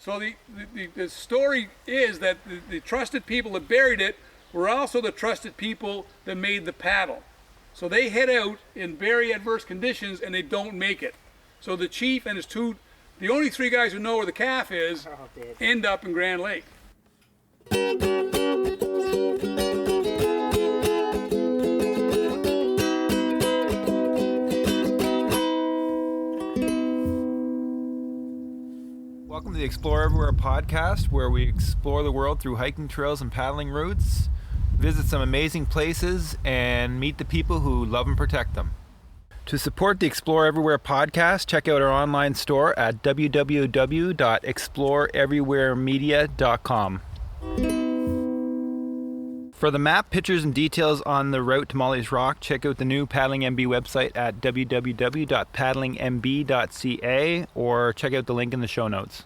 So the story is that the trusted people that buried it were also the trusted people that made the paddle. So they head out in very adverse conditions and they don't make it. So the chief and the only three guys who know where the calf is, end up in Grand Lake. Welcome to the Explore Everywhere podcast, where we explore the world through hiking trails and paddling routes, visit some amazing places, and meet the people who love and protect them. To support the Explore Everywhere podcast, check out our online store at www.exploreeverywheremedia.com. For the map, pictures, and details on the route to Molly's Rock, check out the new Paddling MB website at www.paddlingmb.ca or check out the link in the show notes.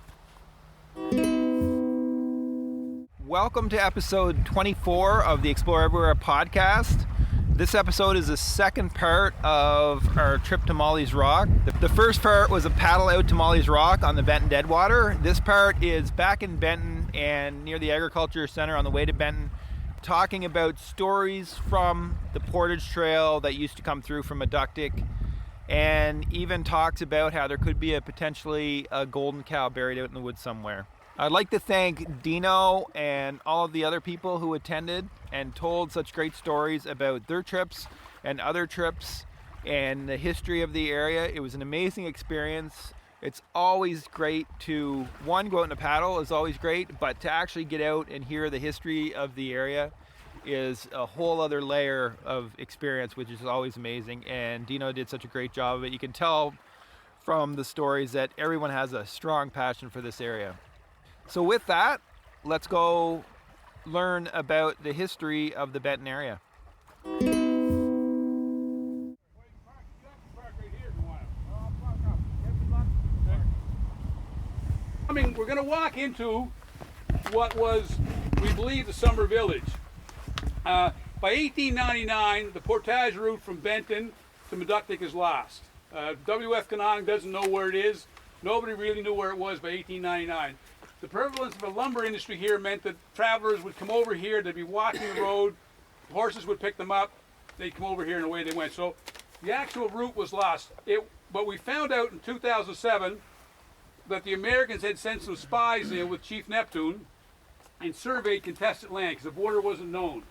Welcome to episode 24 of the Explore Everywhere podcast. This episode is the second part of our trip to Molly's Rock. The first part was a paddle out to Molly's Rock on the Benton Deadwater. This part is back in Benton and near the Agriculture Center on the way to Benton, talking about stories from the Portage Trail that used to come through from Meductic, and even talks about how there could be potentially a golden cow buried out in the woods somewhere. I'd like to thank Dino and all of the other people who attended and told such great stories about their trips and other trips and the history of the area. It was an amazing experience. It's always great to, one, go out in a paddle is always great, but to actually get out and hear the history of the area is a whole other layer of experience, which is always amazing. And Dino did such a great job of it. You can tell from the stories that everyone has a strong passion for this area. So with that, let's go learn about the history of the Benton area. We're going to walk into what was, we believe, the summer village. By 1899, the portage route from Benton to Meductic is lost. W.F. Canong doesn't know where it is. Nobody really knew where it was by 1899. The prevalence of a lumber industry here meant that travelers would come over here, they'd be walking the road, horses would pick them up, they'd come over here and away they went. So the actual route was lost. But we found out in 2007 that the Americans had sent some spies in with Chief Neptune and surveyed contested land because the border wasn't known.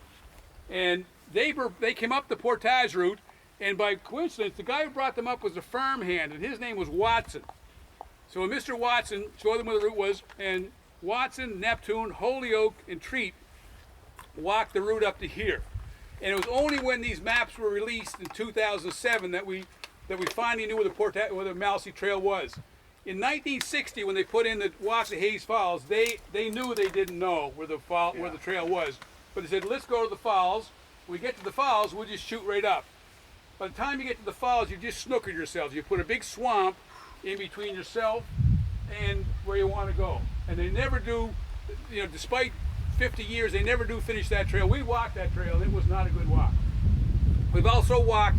And they came up the portage route, and by coincidence, the guy who brought them up was a farmhand, and his name was Watson. So Mr. Watson showed them where the route was, and Watson, Neptune, Holyoke, and Treat walked the route up to here. And it was only when these maps were released in 2007 that we finally knew where the Maliseet Trail was. In 1960, when they put in the Wassahays Falls, they knew they didn't know where the trail was. But they said, let's go to the falls. When we get to the falls, we'll just shoot right up. By the time you get to the falls, you just snookered yourselves. You put a big swamp in between yourself and where you want to go. And they never do, despite 50 years, they never do finish that trail. We walked that trail, and it was not a good walk. We've also walked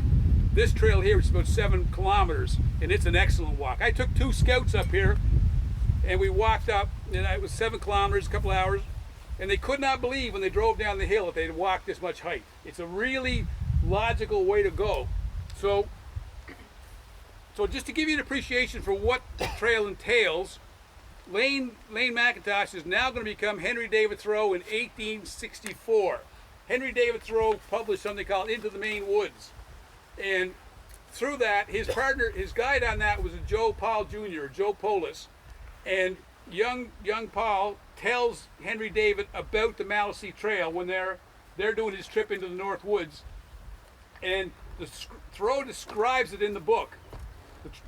this trail here, which is about 7 kilometers, and it's an excellent walk. I took 2 scouts up here, and we walked up, and it was 7 kilometers, a couple hours, and they could not believe when they drove down the hill that they'd walked this much height. It's a really logical way to go. So just to give you an appreciation for what the trail entails, Lane McIntosh is now going to become Henry David Thoreau in 1864. Henry David Thoreau published something called Into the Maine Woods. And through that, his guide on that was a Joe Paul Jr., Joe Polis. And young Paul tells Henry David about the Maliseet Trail when they're doing his trip into the North Woods. And Thoreau describes it in the book,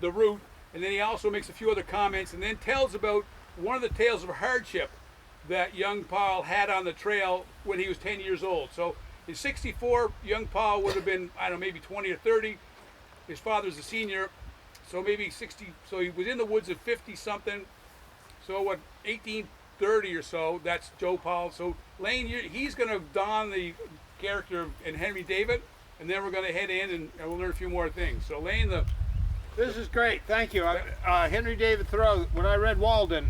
the route, and then he also makes a few other comments and then tells about one of the tales of hardship that young Paul had on the trail when he was 10 years old. So in 64, young Paul would have been, maybe 20 or 30. His father's a senior, so maybe 60. So he was in the woods at 50 something. So 1830 or so, that's Joe Paul. So Lane, he's going to don the character of Henry David, and then we're going to head in and we'll learn a few more things. So Lane, the This is great. Thank you. Henry David Thoreau, when I read Walden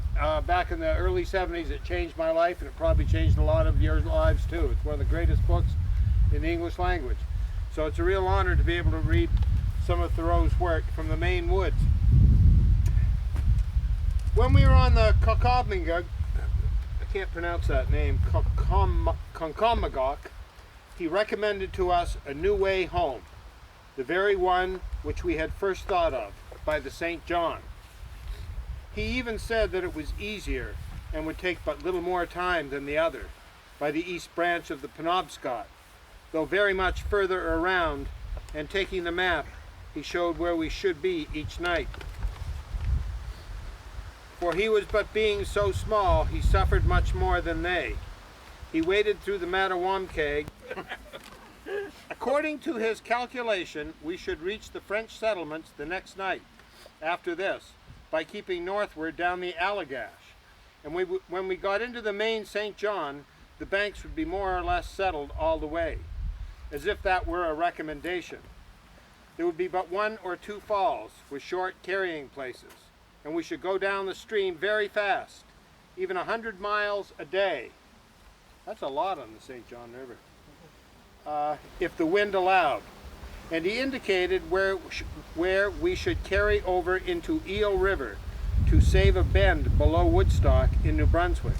back in the early 70s, it changed my life, and it probably changed a lot of your lives too. It's one of the greatest books in the English language. So it's a real honor to be able to read some of Thoreau's work from the Maine woods. When we were on the Concomitant, I can't pronounce that name, Concomitant, he recommended to us a new way home, the very one which we had first thought of, by the St. John. He even said that it was easier and would take but little more time than the other, by the east branch of the Penobscot, though very much further around, and taking the map, he showed where we should be each night. For he was but being so small, he suffered much more than they. He waded through the Mattawamkeag. According to his calculation, we should reach the French settlements the next night after this, by keeping northward down the Allagash. And when we got into the main St. John, the banks would be more or less settled all the way, as if that were a recommendation. There would be but one or two falls with short carrying places, and we should go down the stream very fast, even 100 miles a day. That's a lot on the St. John River. If the wind allowed. And he indicated where we should carry over into Eel River to save a bend below Woodstock in New Brunswick,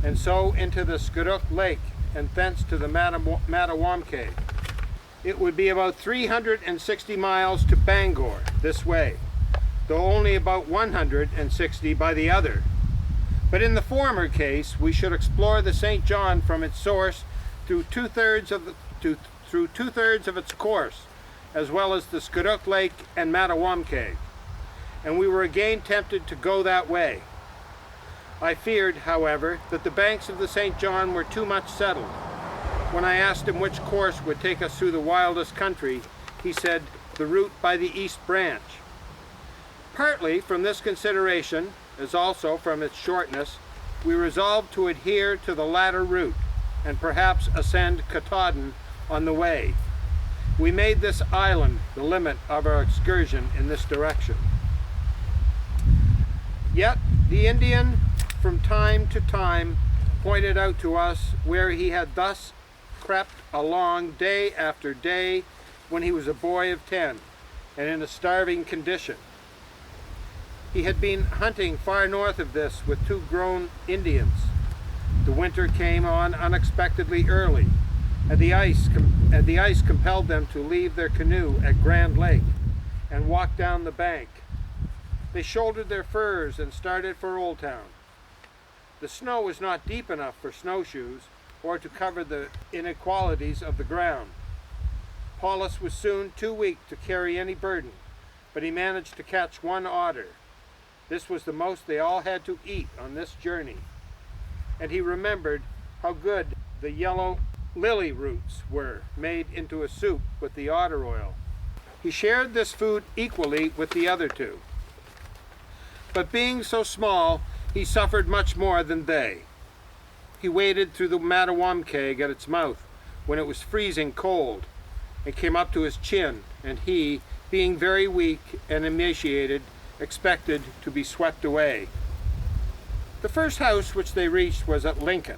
and so into the Scurrock Lake, and thence to the Mattawamkeag. It would be about 360 miles to Bangor this way, though only about 160 by the other. But in the former case, we should explore the St. John from its source through two-thirds of its course, as well as the Scurrock Lake and Mattawamkeag, and we were again tempted to go that way. I feared, however, that the banks of the St. John were too much settled. When I asked him which course would take us through the wildest country, he said the route by the East Branch. Partly from this consideration, as also from its shortness, we resolved to adhere to the latter route, and perhaps ascend Katahdin on the way. We made this island the limit of our excursion in this direction. Yet the Indian from time to time pointed out to us where he had thus crept along day after day when he was a boy of 10 and in a starving condition. He had been hunting far north of this with 2 grown Indians. The winter came on unexpectedly early, and the ice compelled them to leave their canoe at Grand Lake and walk down the bank. They shouldered their furs and started for Old Town. The snow was not deep enough for snowshoes or to cover the inequalities of the ground. Paulus was soon too weak to carry any burden, but he managed to catch 1 otter. This was the most they all had to eat on this journey. And he remembered how good the yellow lily roots were made into a soup with the otter oil. He shared this food equally with the other 2. But being so small, he suffered much more than they. He waded through the Mattawamkeag at its mouth when it was freezing cold, and came up to his chin, and he, being very weak and emaciated, expected to be swept away. The first house which they reached was at Lincoln,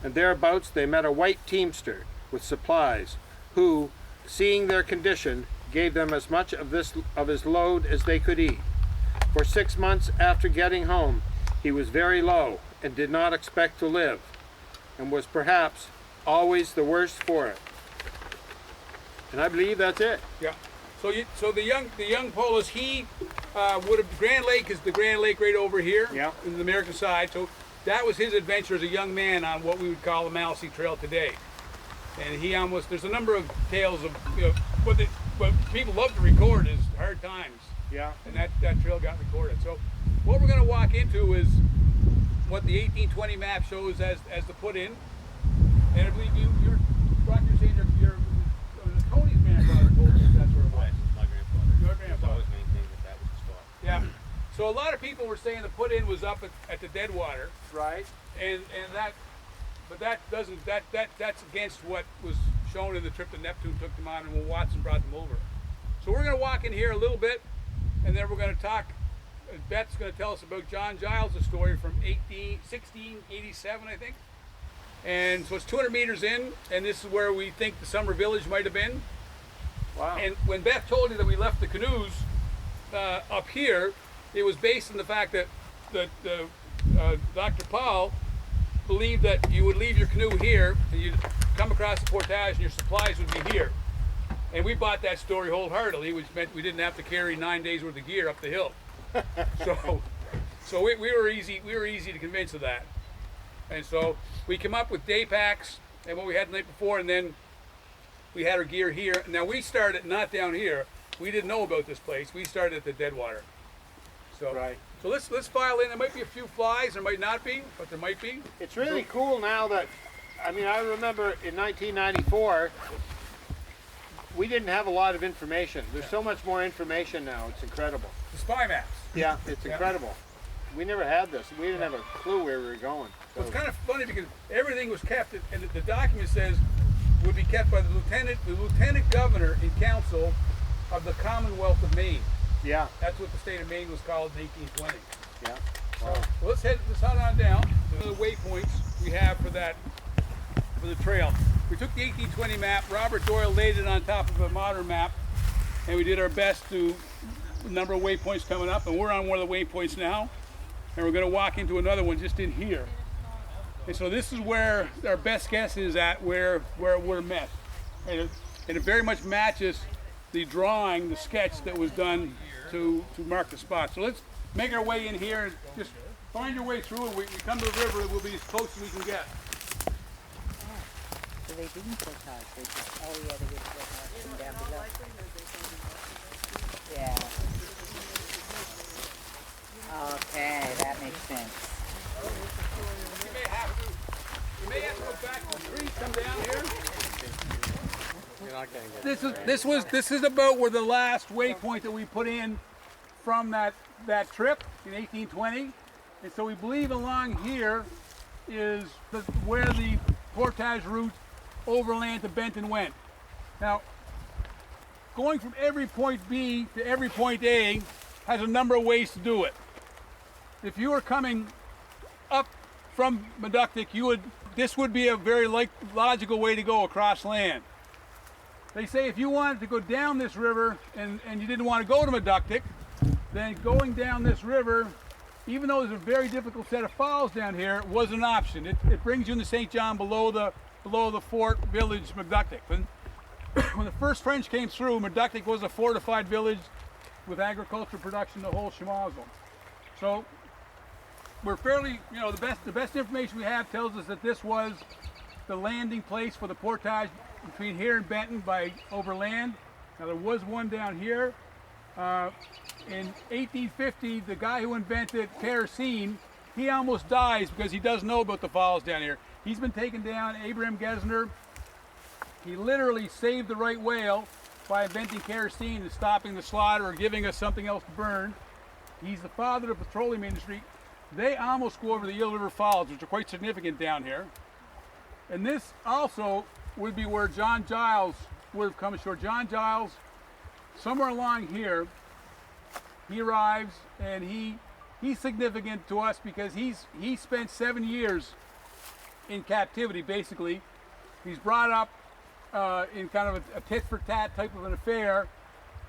and thereabouts they met a white teamster with supplies, who, seeing their condition, gave them as much of his load as they could eat. For 6 months after getting home, he was very low and did not expect to live, and was perhaps always the worse for it. And I believe that's it. Yeah. So the young Paulus, he would have, Grand Lake is the Grand Lake right over here, Yeah. in the American side. So that was his adventure as a young man on what we would call the Maliseet Trail today. And he almost, there's a number of tales of, what people love to record is hard times. Yeah. And that trail got recorded. So what we're going to walk into is what the 1820 map shows as the put-in. And I believe you're saying Tony's grandfather told us that's where it was. My grandfather. Your grandfather. Always maintained that was the spot. Yeah. So a lot of people were saying the put-in was up at the Deadwater, Right. and that's against what was shown in the trip that Neptune took them on and when Watson brought them over. So we're going to walk in here a little bit, and then we're going to talk. Beth's going to tell us about John Gyles' story from 1687, I think. And so it's 200 meters in, and this is where we think the summer village might have been. Wow. And when Beth told you that we left the canoes up here, it was based on the fact that Dr. Paul believed that you would leave your canoe here and you'd come across the portage and your supplies would be here. And we bought that story wholeheartedly, which meant we didn't have to carry 9 days worth of gear up the hill. So we were easy to convince of that. And so we came up with day packs and what we had the night before, and then we had our gear here. Now we started not down here. We didn't know about this place. We started at the Deadwater. So Right. So let's file in. There might be a few flies, there might not be, but there might be. It's really cool now that, I mean, I remember in 1994, we didn't have a lot of information. There's so much more information now. It's incredible. The spy maps. Yeah, it's incredible. We never had this. We didn't have a clue where we were going. Well, it's kind of funny because everything was kept, and the document says would be kept by the lieutenant governor and council of the Commonwealth of Maine. Yeah, That's what the state of Maine was called in 1820. yeah. So Wow. let's head on down to the waypoints we have for the trail. We took the 1820 map. Robert Doyle laid it on top of a modern map, and we did our best to number of waypoints coming up. And we're on one of the waypoints now, and we're going to walk into another one just in here. And so this is where our best guess is at where we're met, and it very much matches the drawing, the sketch that was done to mark the spot. So let's make our way in here and just find your way through. And we come to the river, we'll be as close as we can get. So they didn't portage, they just, oh yeah, they did portage from down below. Yeah. Okay, that makes sense. You may have to go back to the tree, come down here. You're not going to get This is about where the last waypoint that we put in from that trip in 1820, and so we believe along here is where the portage route overland to Benton went. Now, going from every point B to every point A has a number of ways to do it. If you were coming up from Meductic, this would be a very logical way to go across land. They say if you wanted to go down this river and you didn't want to go to Meductic, then going down this river, even though there's a very difficult set of falls down here, was an option. It brings you into St. John below the fort village Meductic. When the first French came through, Meductic was a fortified village with agricultural production, the whole schmozzle. So we're fairly, the best information we have tells us that this was the landing place for the portage between here and Benton by overland. Now there was one down here. In 1850, the guy who invented kerosene, he almost dies because he doesn't know about the falls down here. He's been taken down, Abraham Gesner. He literally saved the right whale by inventing kerosene and stopping the slaughter or giving us something else to burn. He's the father of the petroleum industry. They almost go over the Eel River Falls, which are quite significant down here. And this also would be where John Gyles would have come ashore. John Gyles, somewhere along here, he arrives, and he's significant to us because he spent 7 years in captivity, basically. He's brought up in kind of a tit-for-tat type of an affair,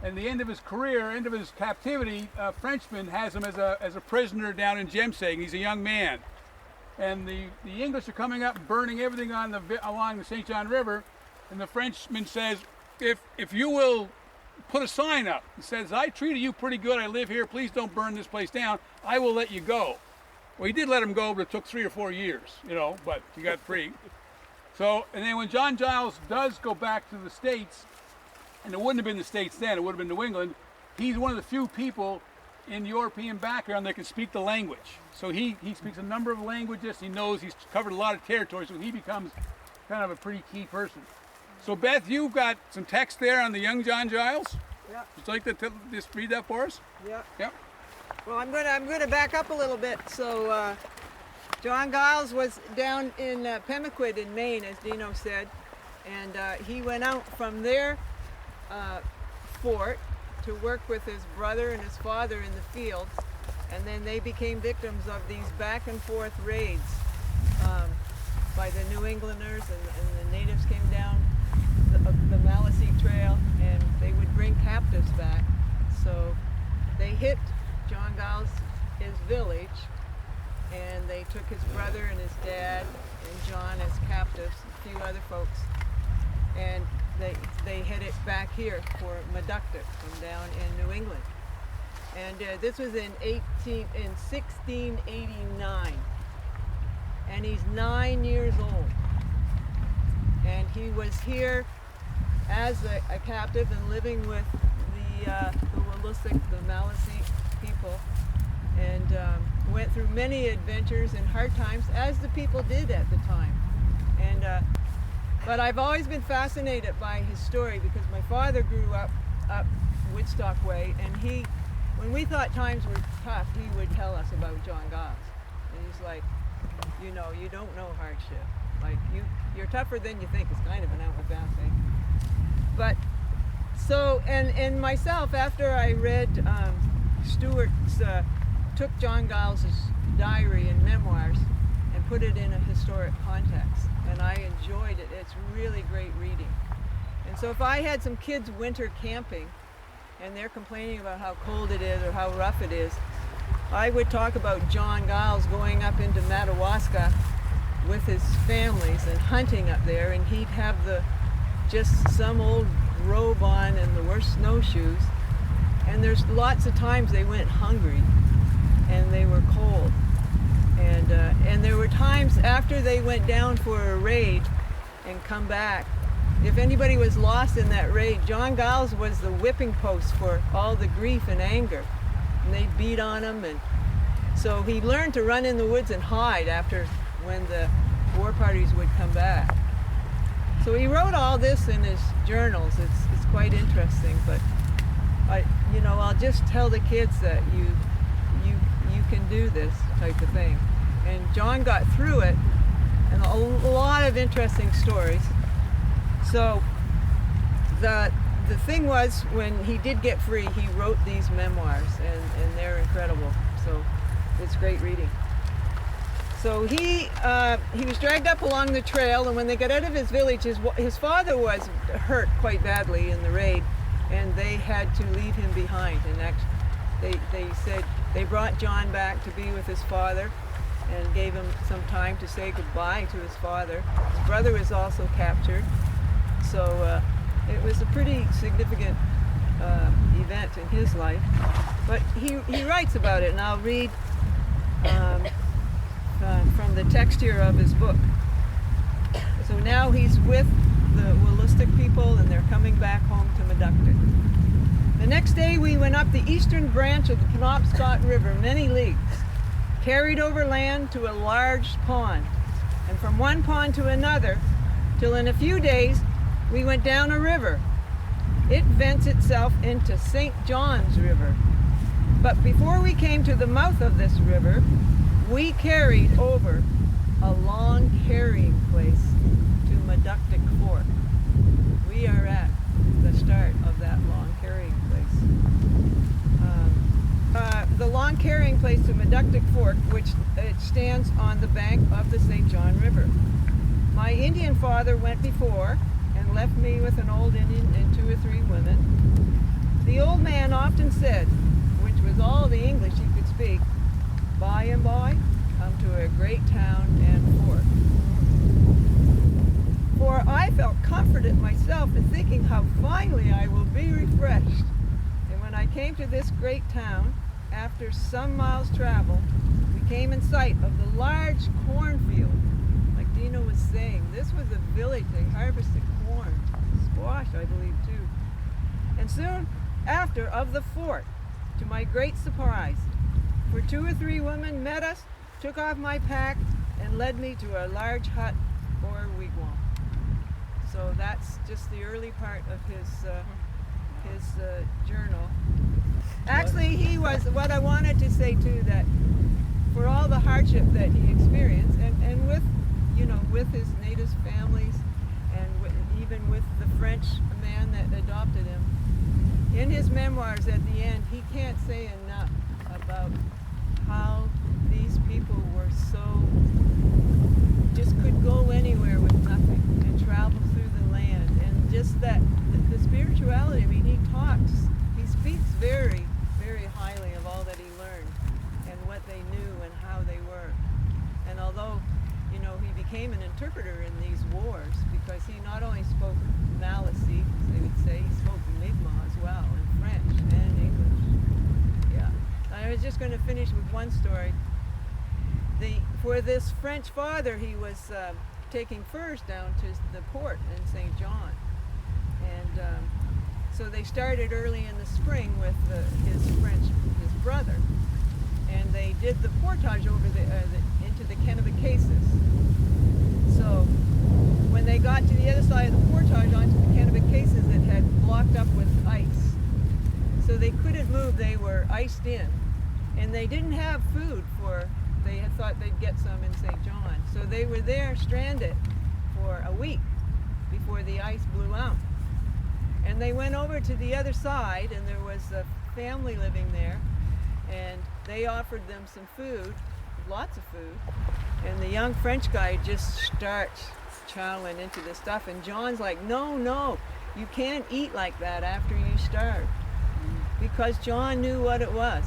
and the end of his career, end of his captivity, a Frenchman has him as a prisoner down in Jemseg. He's a young man. And the English are coming up and burning everything along the St. John River, and the Frenchman says, if you will put a sign up that says, I treated you pretty good, I live here, please don't burn this place down, I will let you go. Well, he did let him go, but it took 3 or 4 years, but he got free. So, and then when John Gyles does go back to the States, and it wouldn't have been the States then, it would have been New England, he's one of the few people in European background that can speak the language. So he speaks a number of languages, he's covered a lot of territory, so he becomes kind of a pretty key person. So Beth, you've got some text there on the young John Gyles. Yeah. Would you like to just read that for us? Yeah. Yep. Well, I'm gonna back up a little bit. So John Gyles was down in Pemaquid in Maine, as Dino said, and he went out from their fort to work with his brother and his father in the fields, and then they became victims of these back and forth raids by the New Englanders, and the natives came down the Maliseet Trail, and they would bring captives back. So they hit John Gyles' village, and they took his brother and his dad and John as captives, a few other folks, and they headed back here for Meductic from down in New England. And this was in 1689, and he's 9 years old. And he was here as a captive and living with the Wolastoq, the Maliseet people, and went through many adventures and hard times, as the people did at the time. And but I've always been fascinated by his story, because my father grew up Woodstock way, and when we thought times were tough, he would tell us about John Gyles. And he's like, you know, you don't know hardship. Like, you're tougher than you think. It's kind of an outward bound thing. But so, and myself, after I read Stewart's, took John Gyles' diary and memoirs and put it in a historic context, and I enjoyed it. It's really great reading. And so if I had some kids winter camping and they're complaining about how cold it is or how rough it is, I would talk about John Gyles going up into Madawaska with his families and hunting up there, and he'd have just some old robe on and the worst snowshoes, and there's lots of times they went hungry and they were cold, and there were times after they went down for a raid and come back, if anybody was lost in that raid, John Gyles was the whipping post for all the grief and anger, and they'd beat on him, and so he learned to run in the woods and hide after when the war parties would come back. So he wrote all this in his journals. It's quite interesting, but I'll just tell the kids that you can do this type of thing. And John got through it, and a lot of interesting stories. So the thing was, when he did get free, he wrote these memoirs, and they're incredible. So it's great reading. So he was dragged up along the trail, and when they got out of his village, his father was hurt quite badly in the raid, and they had to leave him behind. And they said they brought John back to be with his father and gave him some time to say goodbye to his father. His brother was also captured, so it was a pretty significant event in his life. But he writes about it, and I'll read from the text here of his book. So now he's with the Wolastoq people, and they're coming back home to Meductic. The next day we went up the eastern branch of the Penobscot River many leagues, carried over land to a large pond, and from one pond to another, till in a few days we went down a river. It vents itself into St. John's River. But before we came to the mouth of this river, we carried over a long carrying place to Meductic Fork. We are at the start of that long carrying place. The long carrying place to Meductic Fork, which it stands on the bank of the St. John River. My Indian father went before and left me with an old Indian and 2 or 3 women. The old man often said, which was all the English he could speak, by and by, come to a great town and fort. For I felt comforted myself in thinking how finely I will be refreshed. And when I came to this great town, after some miles travel, we came in sight of the large cornfield. Like Dina was saying, this was a village. They harvested corn, squash, I believe, too. And soon after, of the fort, to my great surprise. For 2 or 3 women met us, took off my pack, and led me to a large hut or wigwam. So that's just the early part of his journal. Actually, he was, what I wanted to say too, that for all the hardship that he experienced, and with, with his native families, and even with the French man that adopted him. In his memoirs at the end, he can't say enough about how these people were so, just could go anywhere with nothing and travel through the land. And just that, the spirituality, I mean, he speaks very, very highly of all that he learned and what they knew and how they were. And although, you know, he became an interpreter in these wars because he not only spoke Maliseet, they would say, he spoke Mi'kmaq as well, and French and English. Yeah. I was just going to finish with one story. For this French father, he was taking furs down to the port in St. John. And so they started early in the spring with his brother. And they did the portage over into the Kennebecasis. So when they got to the other side of the portage onto the Kennebecasis, it had blocked up with ice. So they couldn't move, they were iced in. And they didn't have food they had thought they'd get some in St. John. So they were there stranded for a week before the ice blew out. And they went over to the other side, and there was a family living there, and they offered them some food, lots of food, and the young French guy just starts chowing into the stuff, and John's like, no, you can't eat like that after you starve. Because John knew what it was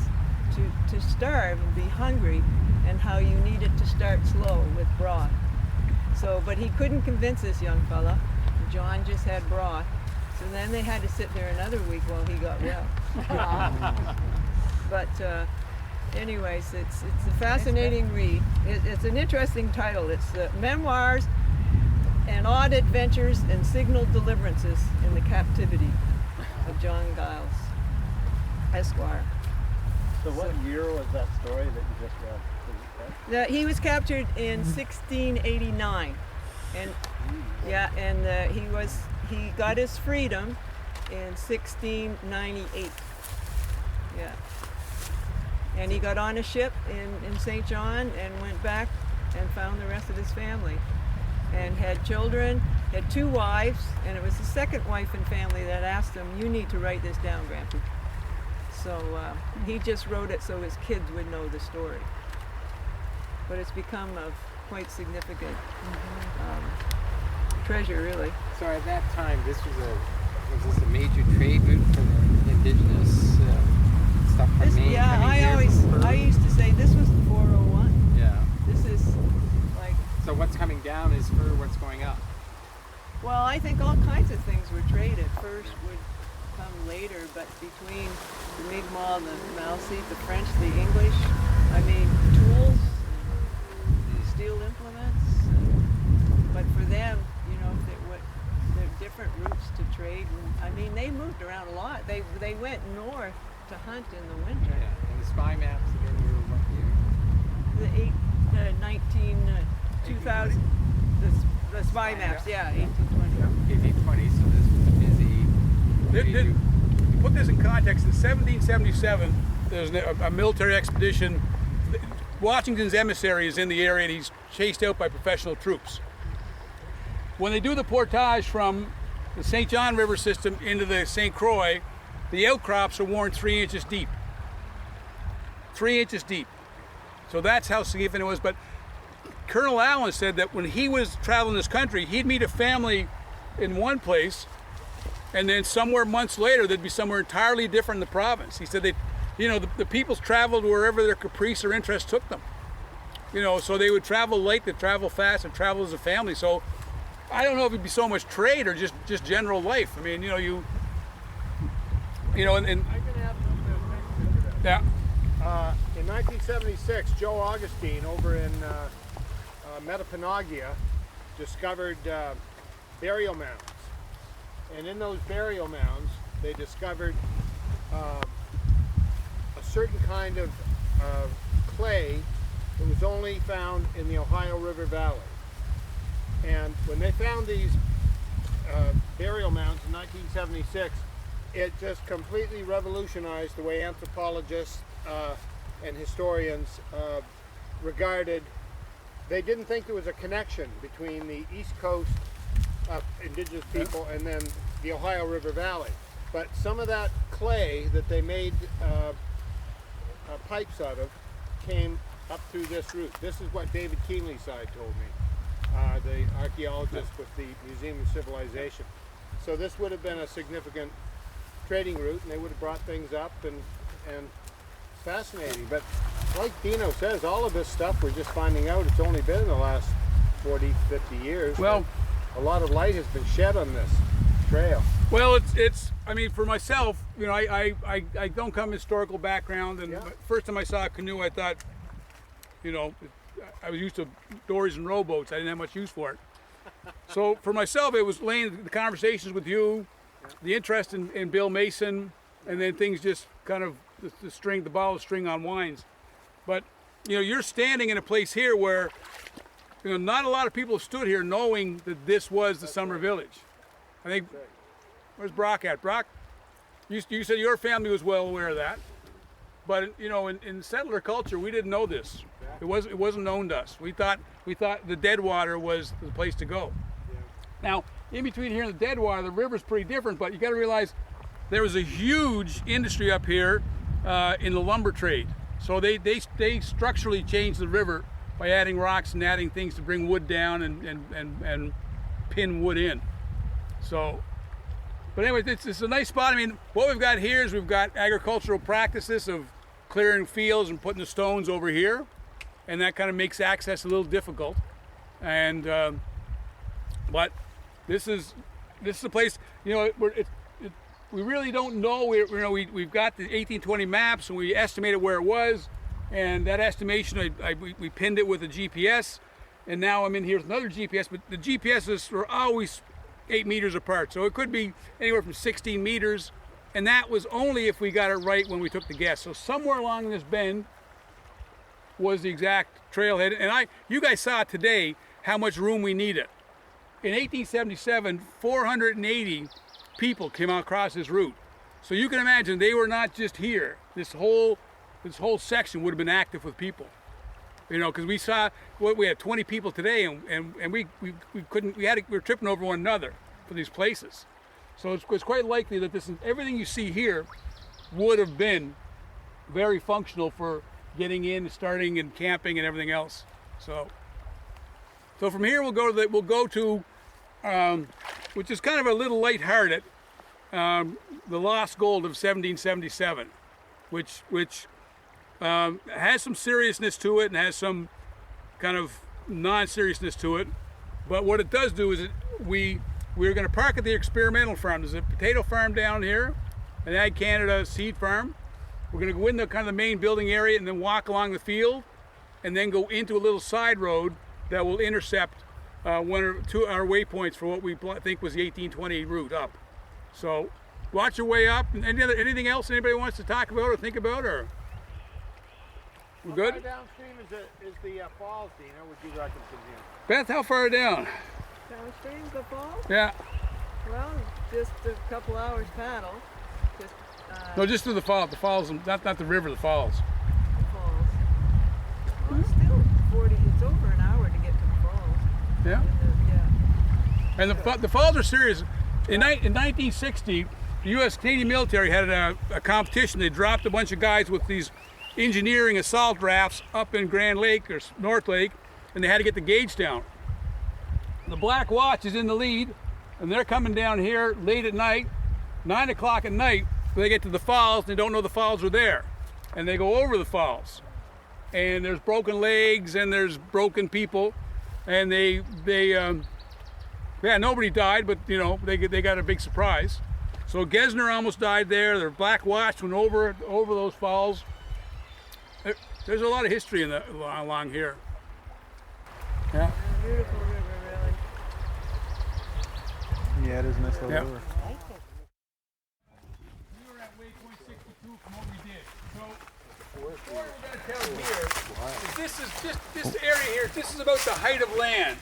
to starve and be hungry, and how you needed to start slow with broth. So, but he couldn't convince this young fella. John just had broth. So then they had to sit there another week while he got well. But anyways, it's a fascinating read. It's an interesting title. It's Memoirs and Odd Adventures and Signal Deliverances in the Captivity of John Gyles, Esquire. So what year was that story that you just read? He was captured in 1689, and he got his freedom in 1698. Yeah, and he got on a ship in St. John and went back and found the rest of his family, and had children, had 2 wives, and it was the second wife and family that asked him, "You need to write this down, Grandpa." So he just wrote it so his kids would know the story. But it's become of quite significant treasure, really. So at that time, was this a major trade route for the indigenous stuff from Maine? Yeah, I used to say this was the 401. Yeah. This is like. So what's coming down is for what's going up. Well, I think all kinds of things were traded. First would come later, but between the Mi'kmaq, the Maliseet, the French, the English, I mean, tools, steel implements. But for them, you know, there are different routes to trade. And, I mean, they moved around a lot. They went north to hunt in the winter. Yeah. And the spy maps again were what year? The 2000. The spy maps, yeah, 1820. 1820. So this was a busy. To put this in context, in 1777, there's a military expedition. Washington's emissary is in the area, and he's chased out by professional troops. When they do the portage from the St. John River system into the St. Croix, the outcrops are worn 3 inches deep. 3 inches deep. So that's how significant it was. But Colonel Allen said that when he was traveling this country, he'd meet a family in one place, and then somewhere months later, they'd be somewhere entirely different in the province. He said the peoples traveled wherever their caprice or interest took them. You know, so they would travel light, they'd travel fast, and travel as a family. So I don't know if it'd be so much trade or just general life. I mean, and yeah. In 1976, Joe Augustine over in Metapanagia discovered burial mounds. And in those burial mounds, they discovered a certain kind of clay that was only found in the Ohio River Valley. And when they found these burial mounds in 1976, it just completely revolutionized the way anthropologists and historians regarded. They didn't think there was a connection between the east coast indigenous people, and then the Ohio River Valley. But some of that clay that they made pipes out of came up through this route. This is what David Keenley's side told me, the archaeologist with the Museum of Civilization. So this would have been a significant trading route, and they would have brought things up, and fascinating. But like Dino says, all of this stuff we're just finding out. It's only been in the last 40, 50 years. Well, a lot of light has been shed on this trail. Well, it's. I mean, for myself, you know, I don't come from historical background, and Yeah. first time I saw a canoe, I thought, you know, I was used to dories and rowboats. I didn't have much use for it. So for myself, it was laying the conversations with you, the interest in Bill Mason, and then things just kind of the ball of string on wines. But you know, you're standing in a place here where, you know, not a lot of people have stood here knowing that this was the summer village. I think. Where's Brock at? Brock, you said your family was well aware of that, but you know, in settler culture, we didn't know this. It wasn't known to us. We thought the Deadwater was the place to go. Yeah. Now, in between here and the Deadwater, the river's pretty different, but you got to realize there was a huge industry up here in the lumber trade. So they structurally changed the river by adding rocks and adding things to bring wood down and pin wood in. So. But anyway, it's a nice spot. I mean, what we've got here is we've got agricultural practices of clearing fields and putting the stones over here, and that kind of makes access a little difficult. And but this is a place. You know, we really don't know. We've got the 1820 maps, and we estimated where it was, and that estimation we pinned it with a GPS, and now I'm in here with another GPS. But the GPSs are always 8 meters apart, so it could be anywhere from 16 meters, and that was only if we got it right when we took the guess. So somewhere along this bend was the exact trailhead, and you guys saw today how much room we needed. In 1877, 480 people came across this route, so you can imagine they were not just here. This whole section would have been active with people. You know, because we had 20 people today, and we were tripping over one another for these places. So it's quite likely that everything you see here would have been very functional for getting in, starting, and camping, and everything else. So from here we'll go to which is kind of a little lighthearted, the lost gold of 1777, which has some seriousness to it and has some kind of non-seriousness to it. But what it does do is we're going to park at the experimental farm. There's a potato farm down here, an Ag Canada seed farm. We're going to go in the kind of the main building area and then walk along the field, and then go into a little side road that will intercept one or two our waypoints for what we think was the 1820 route up. So watch your way up. Anything else anybody wants to talk about or think about, or? We're good? How far downstream is the falls, Dino, would you reckon from here? Beth, how far down? Downstream, the falls? Yeah. Well, just a couple hours paddle. Just, No, just through the falls. The falls, not the river, the falls. the falls. Well, it's still 40, it's over an hour to get to the falls. Yeah. Yeah. And the falls are serious. In 1960, the U.S. Canadian military had a competition. They dropped a bunch of guys with these engineering assault rafts up in Grand Lake or North Lake, and they had to get the gauge down. The Black Watch is in the lead, and they're coming down here late at night, 9 o'clock at night. They get to the falls, and they don't know the falls are there, and they go over the falls, and there's broken legs and there's broken people, and nobody died, but you know they got a big surprise. So Gesner almost died there. Their Black Watch went over those falls. There's a lot of history along here. Yeah. Beautiful river, really. Yeah, it is a nice little Yeah. river. We were at waypoint 62 from what we did. So what we're going to tell you here is this area here, this is about the height of land.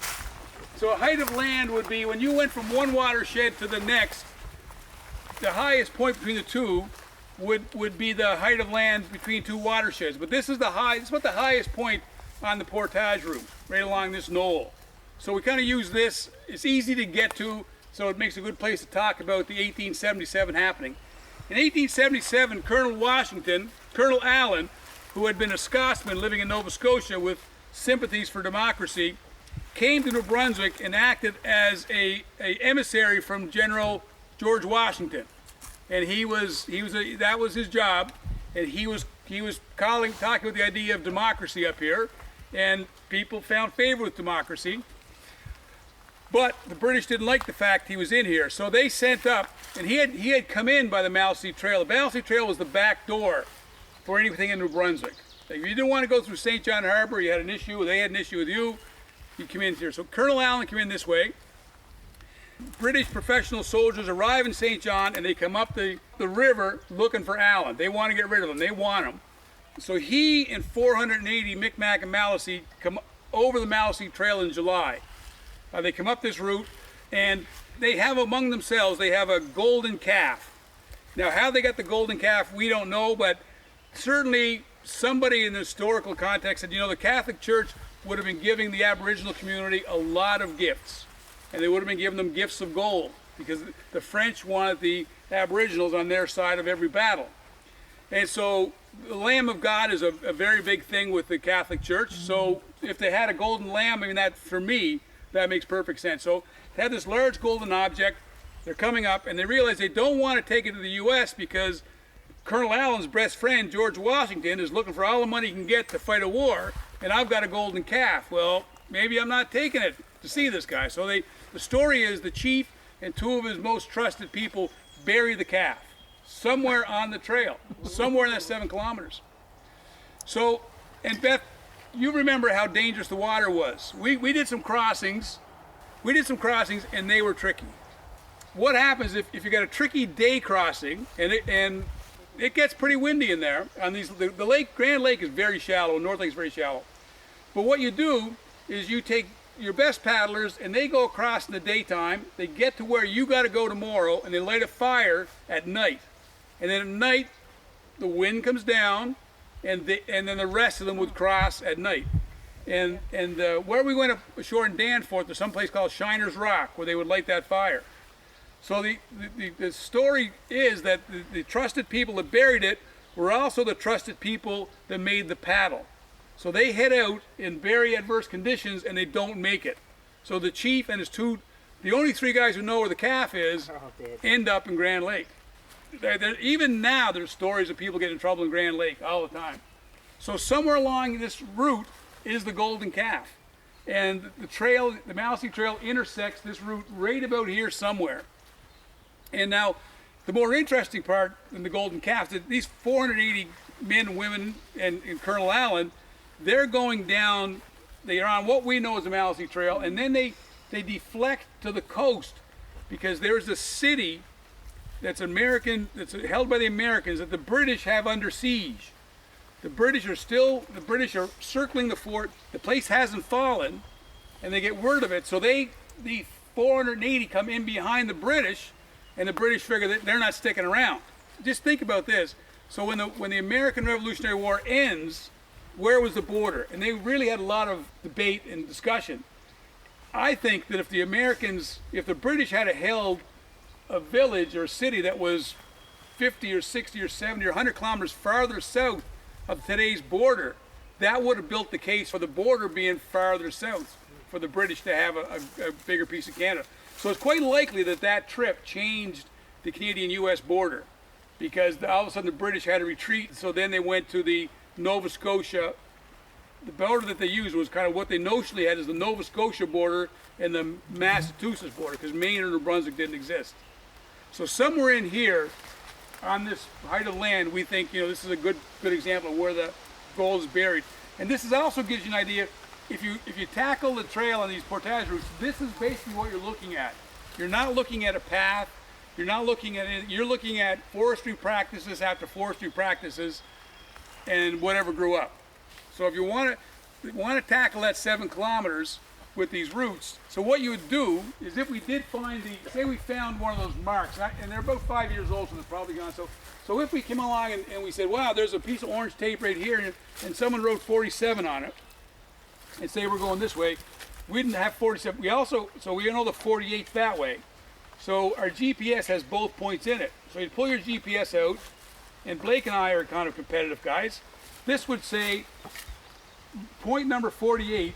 So a height of land would be when you went from one watershed to the next, the highest point between the two would be the height of land between two watersheds. But this is about the highest point on the portage route, right along this knoll. So we kind of use this. It's easy to get to, so it makes a good place to talk about the 1877 happening. In 1877, Colonel Allen, who had been a Scotsman living in Nova Scotia with sympathies for democracy, came to New Brunswick and acted as a emissary from General George Washington. And that was his job, and he was talking about the idea of democracy up here, and people found favor with democracy. But the British didn't like the fact he was in here, so they sent up, and he had come in by the Maliseet Trail. The Maliseet Trail was the back door for anything in New Brunswick. Like if you didn't want to go through St. John Harbor, you had an issue, they had an issue with you, you come in here. So Colonel Allen came in this way. British professional soldiers arrive in St. John, and they come up the river looking for Allen. They want to get rid of him. They want him. So he and 480 Micmac and Maliseet come over the Maliseet Trail in July. They come up this route, and they have among themselves, they have a golden calf. Now, how they got the golden calf, we don't know, but certainly somebody in the historical context said, the Catholic Church would have been giving the Aboriginal community a lot of gifts. And they would have been giving them gifts of gold, because the French wanted the Aboriginals on their side of every battle. And so the Lamb of God is a very big thing with the Catholic Church. So if they had a golden lamb, that, for me, that makes perfect sense. So they have this large golden object. They're coming up, and they realize they don't want to take it to the U.S. because Colonel Allen's best friend, George Washington, is looking for all the money he can get to fight a war, and I've got a golden calf. Well, maybe I'm not taking it to see this guy. So the story is the chief and two of his most trusted people bury the calf somewhere on the trail, somewhere in that 7 kilometers. So, and Beth, you remember how dangerous the water was. We did some crossings. And they were tricky. What happens if you got a tricky day crossing and it gets pretty windy in there on these, the lake, Grand Lake is very shallow, North Lake is very shallow. But what you do is you take your best paddlers and they go across in the daytime, they get to where you got to go tomorrow, and they light a fire at night. And then at night, the wind comes down, and then the rest of them would cross at night. And where we went ashore in Danforth, there's some place called Shiner's Rock where they would light that fire. So the story is that the trusted people that buried it were also the trusted people that made the paddle. So they head out in very adverse conditions and they don't make it. So the chief and his the only 3 guys who know where the calf is, end up in Grand Lake. Even now there's stories of people getting in trouble in Grand Lake all the time. So somewhere along this route is the golden calf. And the trail, the Maliseet Trail, intersects this route right about here somewhere. And now, the more interesting part than the golden calf, that these 480 men, women, and Colonel Allen, they're going down, they are on what we know as the Maliseet Trail, and then they deflect to the coast, because there's a city that's held by the Americans that the British have under siege. The British are circling the fort. The place hasn't fallen, and they get word of it. So the 480 come in behind the British, and the British figure that they're not sticking around. Just think about this. So when the American Revolutionary War ends, where was the border? And they really had a lot of debate and discussion. I think that if the British had held a village or a city that was 50 or 60 or 70 or 100 kilometers farther south of today's border, that would have built the case for the border being farther south for the British to have a bigger piece of Canada. So it's quite likely that trip changed the Canadian-U.S. border, because all of a sudden the British had to retreat. So then they went to the Nova Scotia. The border that they used was kind of what they notionally had as the Nova Scotia border and the Massachusetts border, because Maine or New Brunswick didn't exist. So somewhere in here, on this height of land, we think this is a good example of where the gold is buried. And this also gives you an idea. If you tackle the trail on these portage routes, this is basically what you're looking at. You're not looking at a path. You're not looking at it. You're looking at forestry practices after forestry practices, and whatever grew up. So if you want to tackle that 7 kilometers with these routes, so what you would do is, if we did find say we found one of those marks, and they're about 5 years old, so they're probably gone. So if we came along and we said, wow, there's a piece of orange tape right here, and someone wrote 47 on it, and say we're going this way, We didn't have 47. So we know the 48th that way. So our GPS has both points in it. So you pull your GPS out, and Blake and I are kind of competitive guys. This would say point number 48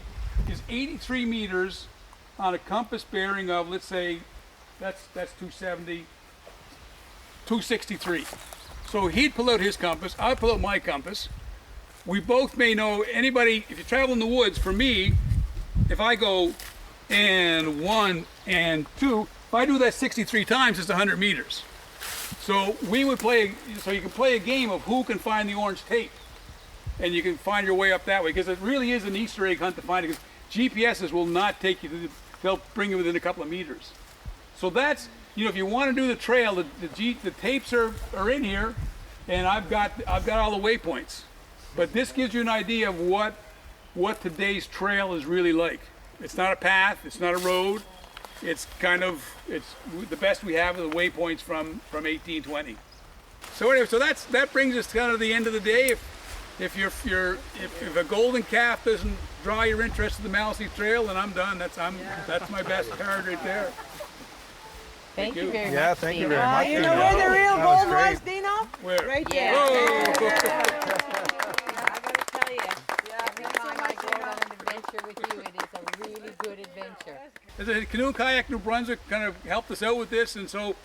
is 83 meters on a compass bearing of, let's say, that's 270, 263. So he'd pull out his compass, I'd pull out my compass. We both may know, anybody, if you travel in the woods, for me, if I go and 1 and 2, if I do that 63 times, it's 100 meters. So we would play, so you can play a game of who can find the orange tape. And you can find your way up that way, because it really is an Easter egg hunt to find it, because GPSs will not take you to they'll bring you within a couple of meters. So that's, if you want to do the trail, the tapes are in here, and I've got all the waypoints. But this gives you an idea of what today's trail is really like. It's not a path, it's not a road. It's the best we have of the waypoints from 1820. So anyway, that brings us kind of the end of the day. If a golden calf doesn't draw your interest in the Maliseet Trail, then I'm done. That's my best card right there. Thank you very much. Yeah, thank you very much. You know where the real gold was, Dino? Where? Right Yeah. there. Oh. I gotta tell you, every time I go on an adventure with you, it is a really good adventure. As a Canoe and Kayak New Brunswick kind of helped us out with this, and so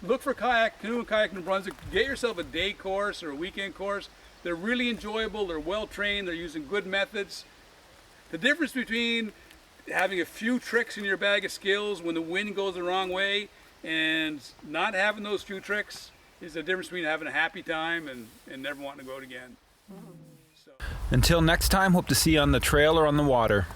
look for Canoe and Kayak New Brunswick. Get yourself a day course or a weekend course. They're really enjoyable, they're well trained, they're using good methods. The difference between having a few tricks in your bag of skills when the wind goes the wrong way and not having those few tricks is the difference between having a happy time and never wanting to go out again. Until next time, hope to see you on the trail or on the water.